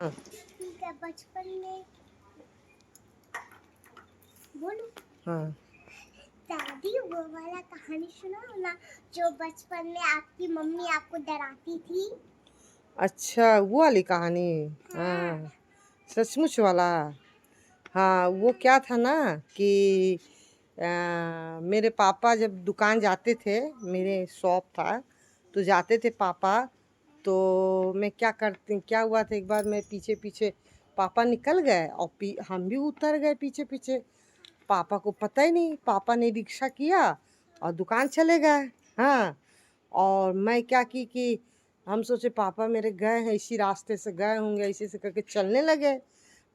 हाँ। ठीक है, बचपन में बोलूं? हाँ। दादी वो वाला कहानी सुनाओ ना, जो बचपन में आपकी मम्मी आपको डराती थी। अच्छा, वो वाली कहानी। हाँ। हाँ, सचमुच वाला। हाँ, वो क्या था ना कि मेरे पापा जब दुकान जाते थे, मेरे शॉप था, तो जाते थे पापा। तो मैं क्या हुआ था, एक बार मैं पीछे पीछे पापा निकल गए और हम भी उतर गए पीछे पीछे। पापा को पता ही नहीं, पापा ने रिक्शा किया और दुकान चले गए। हाँ, और मैं क्या की कि हम सोचे पापा मेरे गए हैं, इसी रास्ते से गए होंगे, ऐसे से करके चलने लगे।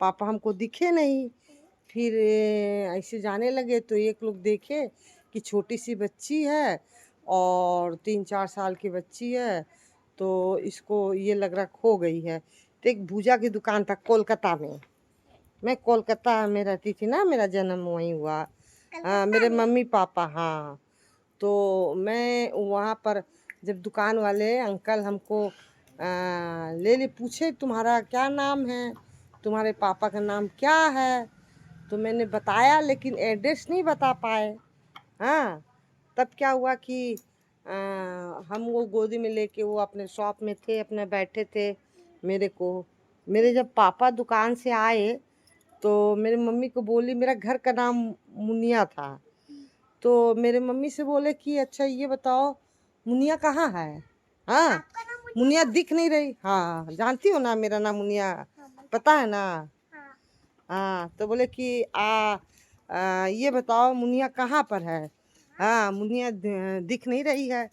पापा हमको दिखे नहीं। फिर ऐसे जाने लगे तो एक लोग देखे कि छोटी सी बच्ची है और 3-4 साल की बच्ची है, तो इसको ये लग रहा खो गई है। तो एक भूजा की दुकान था कोलकाता में। मैं कोलकाता में रहती थी ना, मेरा जन्म वहीं हुआ। हाँ, कलकत्ता मेरे में? Mummy papa. हाँ, तो मैं वहाँ पर जब दुकान वाले अंकल हमको ले पूछे तुम्हारा क्या नाम है, तुम्हारे पापा का नाम क्या है, तो मैंने बताया लेकिन एड्रेस नहीं बता पाए। हाँ, तब क्या हुआ कि हम वो गोदी में लेके वो अपने शॉप में थे, अपने बैठे थे। मेरे जब पापा दुकान से आए तो मेरी मम्मी को बोली, मेरा घर का नाम मुनिया था, तो मेरे मम्मी से बोले कि अच्छा ये बताओ मुनिया कहाँ है। हाँ, आपका नाम मुनिया दिख नहीं रही। हाँ, जानती हो ना मेरा नाम मुनिया, पता है ना। हाँ। हाँ, तो बोले कि ये बताओ मुनिया कहाँ पर है। हाँ, मुनिया दिख नहीं रही है।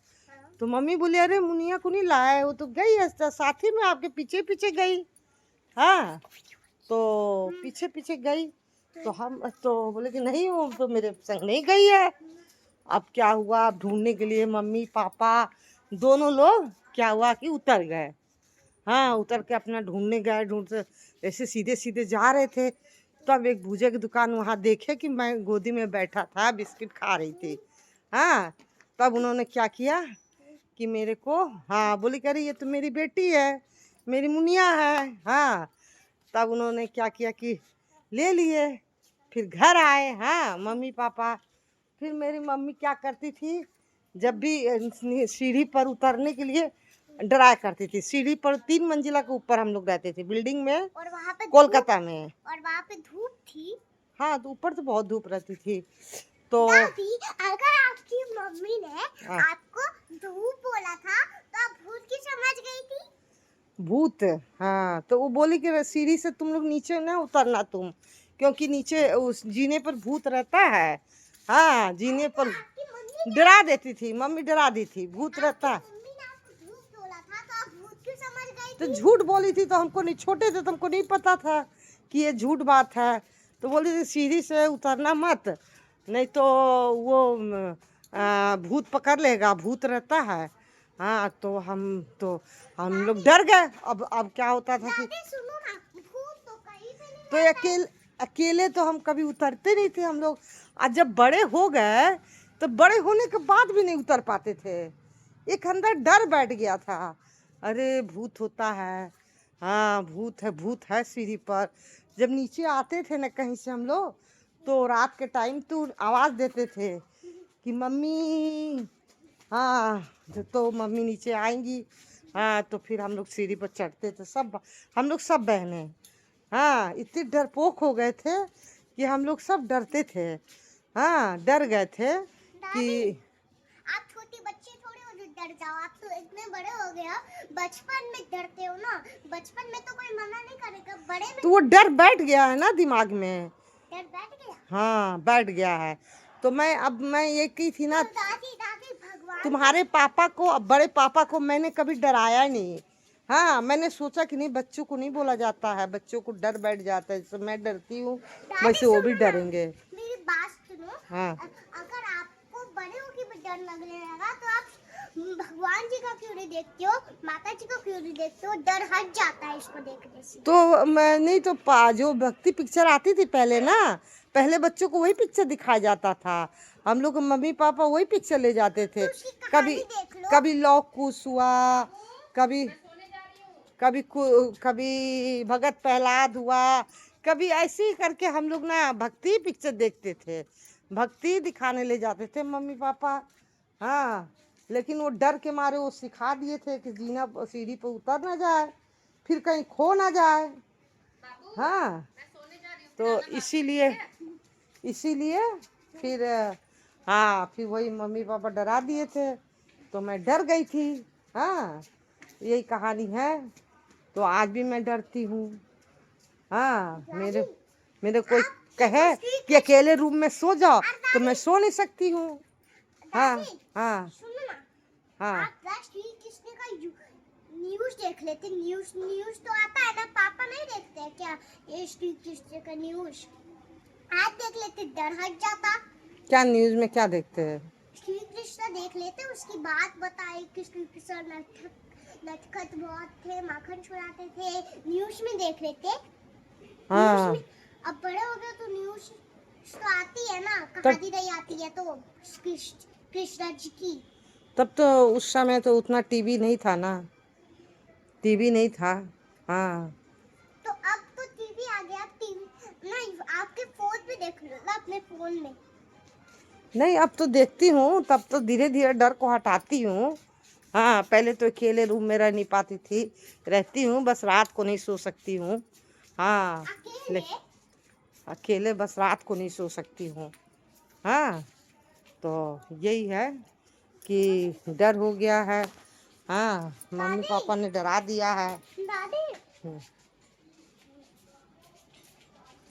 तो मम्मी बोली अरे मुनिया को नहीं लाया है, वो तो गई है साथ ही में आपके पीछे पीछे गई। हाँ, तो पीछे पीछे गई। तो हम तो बोले कि नहीं, वो तो मेरे संग नहीं गई है। अब क्या हुआ, अब ढूंढने के लिए मम्मी पापा दोनों लोग क्या हुआ कि उतर गए। हाँ, उतर के अपना ढूंढने गए, ढूंढते ऐसे सीधे सीधे जा रहे थे, तब एक भूजे की दुकान वहाँ देखे कि मैं गोदी में बैठा था, बिस्किट खा रही थी। हाँ, तब उन्होंने क्या किया कि मेरे को, हाँ, बोली कह रही ये तो मेरी बेटी है, मेरी मुनिया है। हाँ, तब उन्होंने क्या किया कि ले लिए। फिर घर आए। हाँ, मम्मी पापा। फिर मेरी मम्मी क्या करती थी, जब भी सीढ़ी पर उतरने के लिए डराया करती थी। सीढ़ी पर 3 मंजिला के ऊपर हम लोग रहते थे बिल्डिंग में, और वहाँ पे कोलकाता में। और वहाँ पे धूप थी। हाँ, तो ऊपर तो बहुत धूप रहती थी। तो दादी, अगर आपकी मम्मी ने हाँ, आपको धूप बोला था तो आप भूत की समझ गई थी? भूत। हाँ, तो वो बोली कि सीढ़ी से तुम लोग नीचे ना उतरना तुम, क्योंकि नीचे उस जीने पर भूत रहता है। हाँ, जीने पर आपकी मम्मी ने डरा देती थी, मम्मी डरा दी थी, भूत रहता। मम्मी ने आपको धूप बोला था तो आप भूत क्यों समझ गई तो थी? झूठ बोली थी, तो हमको नहीं, छोटे थे तो हमको नहीं पता था कि ये झूठ बात है। तो बोली थी सीढ़ी से उतरना मत, नहीं तो वो भूत पकड़ लेगा, भूत रहता है। हाँ, हम लोग डर गए। अब क्या होता था कि दादी सुनो ना, भूत तो कहीं पे नहीं तो रहता है। अकेले तो हम कभी उतरते नहीं थे हम लोग। आज जब बड़े हो गए तो बड़े होने के बाद भी नहीं उतर पाते थे। एक अंदर डर बैठ गया था, अरे भूत होता है। हाँ, भूत है सीढ़ी पर। जब नीचे आते थे ना कहीं से हम लोग, तो रात के टाइम तो आवाज़ देते थे कि मम्मी। हाँ, तो मम्मी नीचे आएंगी। हाँ, तो फिर हम लोग सीढ़ी पर चढ़ते थे, सब हम लोग सब बहनें। हाँ, इतने डरपोक हो गए थे कि हम लोग सब डरते थे। हाँ, डर गए थे कि दादी, आप छोटी बच्ची थोड़ी हो जो डर जाओ, आप तो इतने बड़े हो गए हो, बचपन में डरते हो ना। बचपन में तो कोई मना नहीं करेगा, बड़े में तो वो डर बैठ गया है ना दिमाग में। डर बैठ गया। हाँ, बैठ गया है। तो मैं ये की थी ना, तो दादी दादी भगवान तुम्हारे पापा को, अब बड़े पापा को मैंने कभी डराया ही नहीं। हाँ, मैंने सोचा कि नहीं, बच्चों को नहीं बोला जाता है, बच्चों को डर बैठ जाता है, जैसे मैं डरती हूँ दादी वैसे वो भी सुनो ना, डरेंगे। मेरी बात सुनो। हाँ, अगर आपको बड़े होके भी डर लगने लगा तो आप भगवान जी का क्यों नहीं देखते हो, माता जी को क्यों नहीं देखते हो? डर हट जाता है इसको देखने से। तो मैं नहीं तो जो भक्ति पिक्चर आती थी पहले ना, पहले बच्चों को वही पिक्चर दिखाया जाता था। हम लोग मम्मी पापा वही पिक्चर ले जाते थे। तो उसकी कभी कहानी देख लो। कभी लौ कुश हुआ, कभी कभी भगत प्रहलाद हुआ, कभी ऐसे ही करके हम लोग ना भक्ति पिक्चर देखते थे, भक्ति दिखाने ले जाते थे मम्मी पापा। हाँ, लेकिन वो डर के मारे वो सिखा दिए थे कि जीना सीढ़ी पे उतर ना जाए, फिर कहीं खो ना जाए। हाँ, तो इसीलिए फिर हाँ, फिर वही मम्मी पापा डरा दिए थे तो मैं डर गई थी। हाँ, यही कहानी है। तो आज भी मैं डरती हूँ। हाँ, मेरे कोई कहे कि अकेले रूम में सो जाओ तो मैं सो नहीं सकती हूँ। हाँ हाँ सुनो ना, हाँ। आप श्री कृष्ण का न्यूज देख लेते। न्यूज तो आता है ना, पापा नहीं देखते हैं क्या ये श्री कृष्ण का न्यूज? आज देख लेते, डर हट जाता। क्या न्यूज में क्या देखते हैं? श्री कृष्ण देख लेते, उसकी बात बताई कि श्री कृष्ण नटखट बहुत थे, माखन छुड़ाते थे, न्यूज में देख लेते। हाँ, न्यूज़ में अब बड़े हो गए तो न्यूज तो आती है ना, तो कहानी नहीं आती है तो कृष्ण जी की। तब तो उस समय तो उतना टीवी नहीं था ना, टीवी नहीं था। हाँ, तो अब तो टीवी आ गया, टीवी नहीं, आपके फोन पे देख लो ना, अपने फोन में। नहीं अब तो देखती हूँ, तब तो धीरे धीरे डर को हटाती हूँ। हाँ, पहले तो अकेले रूम में रह नहीं पाती थी, रहती हूँ, बस रात को नहीं सो सकती हूँ। हाँ, अकेले अकेले बस रात को नहीं सो सकती हूँ। हाँ, तो यही है कि डर हो गया है। हाँ, मम्मी दादी पापा ने डरा दिया है। दादी हम्म,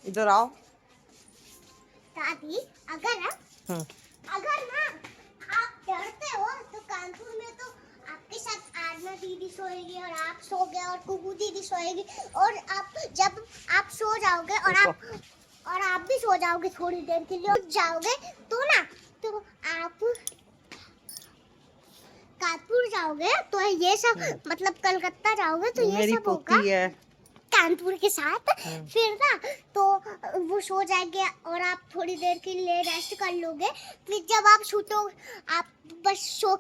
इधर आओ। दादी अगर ना हम्म, अगर ना आप डरते हो तो कानपुर में तो आपके साथ आरना दीदी सोएगी और आप सो गए और कुकू दीदी सोएगी, और आप जब आप सो जाओगे और आप भी सो जाओगे थोड़ी देर के लिए, उठ जाओगे तो ना, तो आप कानपुर जाओगे तो ये सब मतलब कलकत्ता जाओगे तो ये मेरी सब होगा पोती है। कानपुर के साथ। फिर ना तो वो सो जाएंगे और आप थोड़ी देर के लिए रेस्ट कर लोगे, फिर जब आप छूटो आप बस सो